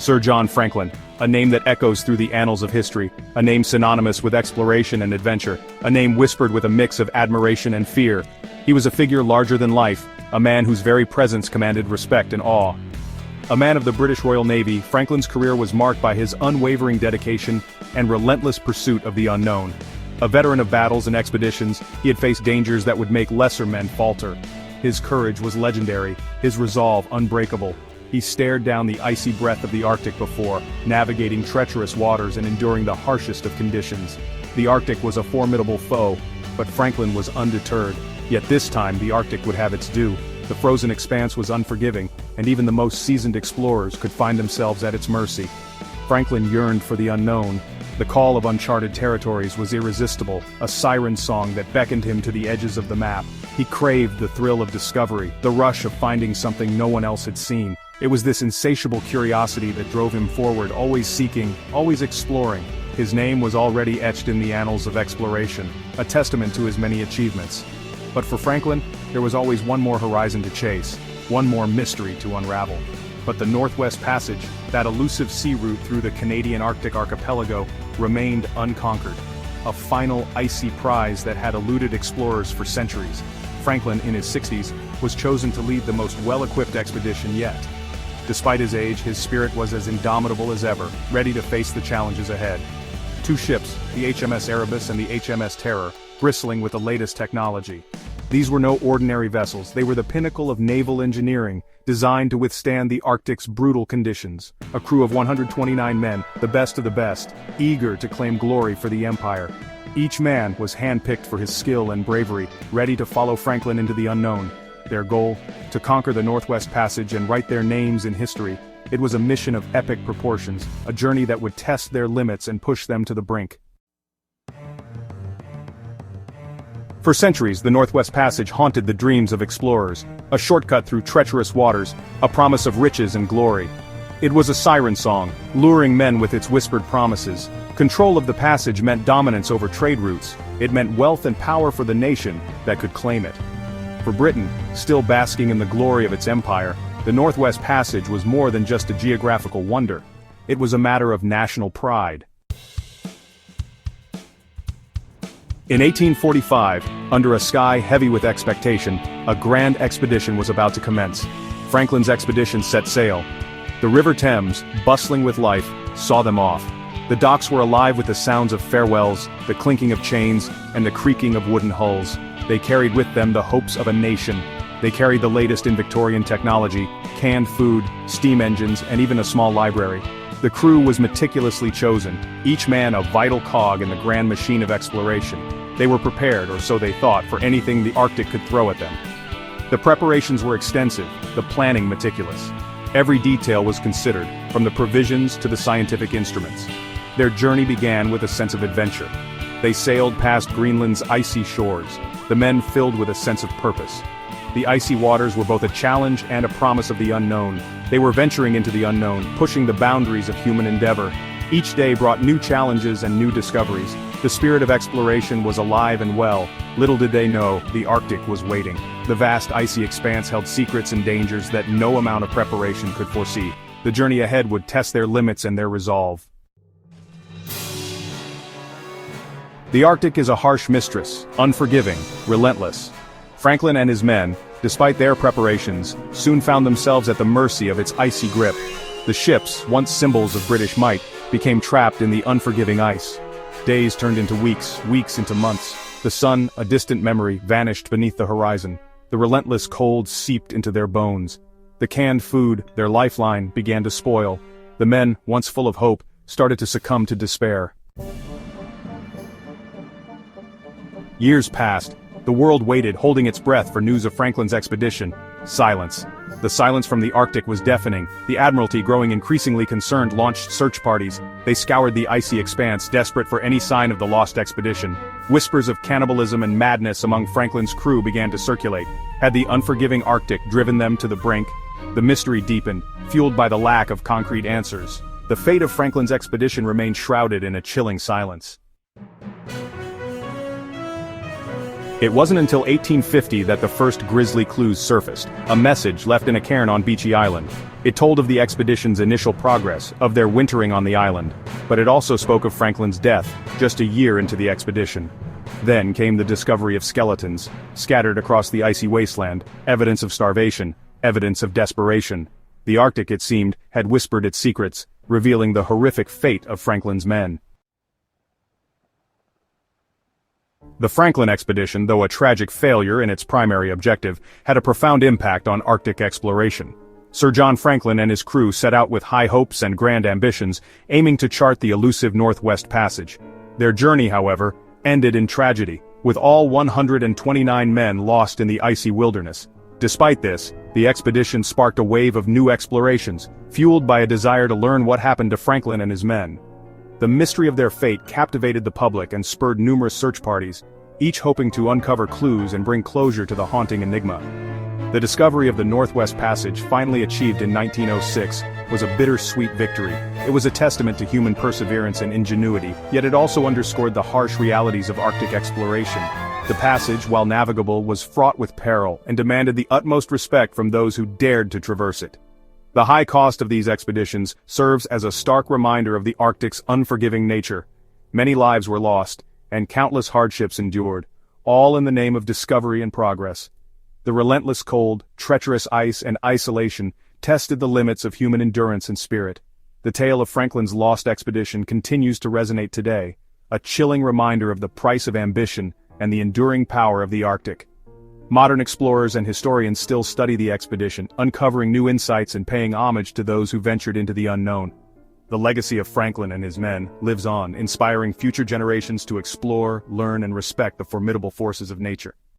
Sir John Franklin, a name that echoes through the annals of history, a name synonymous with exploration and adventure, a name whispered with a mix of admiration and fear. He was a figure larger than life, a man whose very presence commanded respect and awe. A man of the British Royal Navy, Franklin's career was marked by his unwavering dedication and relentless pursuit of the unknown. A veteran of battles and expeditions, he had faced dangers that would make lesser men falter. His courage was legendary, his resolve unbreakable. He stared down the icy breath of the Arctic before, navigating treacherous waters and enduring the harshest of conditions. The Arctic was a formidable foe, but Franklin was undeterred. Yet this time the Arctic would have its due. The frozen expanse was unforgiving, and even the most seasoned explorers could find themselves at its mercy. Franklin yearned for the unknown. The call of uncharted territories was irresistible, a siren song that beckoned him to the edges of the map. He craved the thrill of discovery, the rush of finding something no one else had seen. It was this insatiable curiosity that drove him forward, always seeking, always exploring. His name was already etched in the annals of exploration, a testament to his many achievements. But for Franklin, there was always one more horizon to chase, one more mystery to unravel. But the Northwest Passage, that elusive sea route through the Canadian Arctic archipelago, remained unconquered. A final icy prize that had eluded explorers for centuries. Franklin, in his 60s, was chosen to lead the most well-equipped expedition yet. Despite his age, his spirit was as indomitable as ever, ready to face the challenges ahead. Two ships, the HMS Erebus and the HMS Terror, bristling with the latest technology. These were no ordinary vessels, they were the pinnacle of naval engineering, designed to withstand the Arctic's brutal conditions. A crew of 129 men, the best of the best, eager to claim glory for the Empire. Each man was handpicked for his skill and bravery, ready to follow Franklin into the unknown. Their goal? To conquer the Northwest Passage and write their names in history. It was a mission of epic proportions, a journey that would test their limits and push them to the brink. For centuries, the Northwest Passage haunted the dreams of explorers, a shortcut through treacherous waters, a promise of riches and glory. It was a siren song, luring men with its whispered promises. Control of the passage meant dominance over trade routes. It meant wealth and power for the nation that could claim it. For Britain, still basking in the glory of its empire, the Northwest Passage was more than just a geographical wonder. It was a matter of national pride. In 1845, under a sky heavy with expectation, a grand expedition was about to commence. Franklin's expedition set sail. The River Thames, bustling with life, saw them off. The docks were alive with the sounds of farewells, the clinking of chains, and the creaking of wooden hulls. They carried with them the hopes of a nation. They carried the latest in Victorian technology, canned food, steam engines, and even a small library. The crew was meticulously chosen, each man a vital cog in the grand machine of exploration. They were prepared, or so they thought, for anything the Arctic could throw at them. The preparations were extensive, the planning meticulous. Every detail was considered, from the provisions to the scientific instruments. Their journey began with a sense of adventure. They sailed past Greenland's icy shores, the men filled with a sense of purpose. The icy waters were both a challenge and a promise of the unknown. They were venturing into the unknown, pushing the boundaries of human endeavor. Each day brought new challenges and new discoveries. The spirit of exploration was alive and well. Little did they know, the Arctic was waiting. The vast icy expanse held secrets and dangers that no amount of preparation could foresee. The journey ahead would test their limits and their resolve. The Arctic is a harsh mistress, unforgiving, relentless. Franklin and his men, despite their preparations, soon found themselves at the mercy of its icy grip. The ships, once symbols of British might, became trapped in the unforgiving ice. Days turned into weeks, weeks into months. The sun, a distant memory, vanished beneath the horizon. The relentless cold seeped into their bones. The canned food, their lifeline, began to spoil. The men, once full of hope, started to succumb to despair. Years passed. The world waited, holding its breath for news of Franklin's expedition. Silence. The silence from the Arctic was deafening. The Admiralty, growing increasingly concerned, launched search parties. They scoured the icy expanse, desperate for any sign of the lost expedition. Whispers of cannibalism and madness among Franklin's crew began to circulate. Had the unforgiving Arctic driven them to the brink? The mystery deepened, fueled by the lack of concrete answers. The fate of Franklin's expedition remained shrouded in a chilling silence. It wasn't until 1850 that the first grisly clues surfaced, a message left in a cairn on Beechy Island. It told of the expedition's initial progress, of their wintering on the island, but it also spoke of Franklin's death, just a year into the expedition. Then came the discovery of skeletons, scattered across the icy wasteland, evidence of starvation, evidence of desperation. The Arctic, it seemed, had whispered its secrets, revealing the horrific fate of Franklin's men. The Franklin expedition, though a tragic failure in its primary objective, had a profound impact on Arctic exploration. Sir John Franklin and his crew set out with high hopes and grand ambitions, aiming to chart the elusive Northwest Passage. Their journey, however, ended in tragedy, with all 129 men lost in the icy wilderness. Despite this, the expedition sparked a wave of new explorations, fueled by a desire to learn what happened to Franklin and his men. The mystery of their fate captivated the public and spurred numerous search parties, each hoping to uncover clues and bring closure to the haunting enigma. The discovery of the Northwest Passage, finally achieved in 1906, was a bittersweet victory. It was a testament to human perseverance and ingenuity, yet it also underscored the harsh realities of Arctic exploration. The passage, while navigable, was fraught with peril and demanded the utmost respect from those who dared to traverse it. The high cost of these expeditions serves as a stark reminder of the Arctic's unforgiving nature. Many lives were lost, and countless hardships endured, all in the name of discovery and progress. The relentless cold, treacherous ice and isolation tested the limits of human endurance and spirit. The tale of Franklin's lost expedition continues to resonate today, a chilling reminder of the price of ambition and the enduring power of the Arctic. Modern explorers and historians still study the expedition, uncovering new insights and paying homage to those who ventured into the unknown. The legacy of Franklin and his men lives on, inspiring future generations to explore, learn, and respect the formidable forces of nature.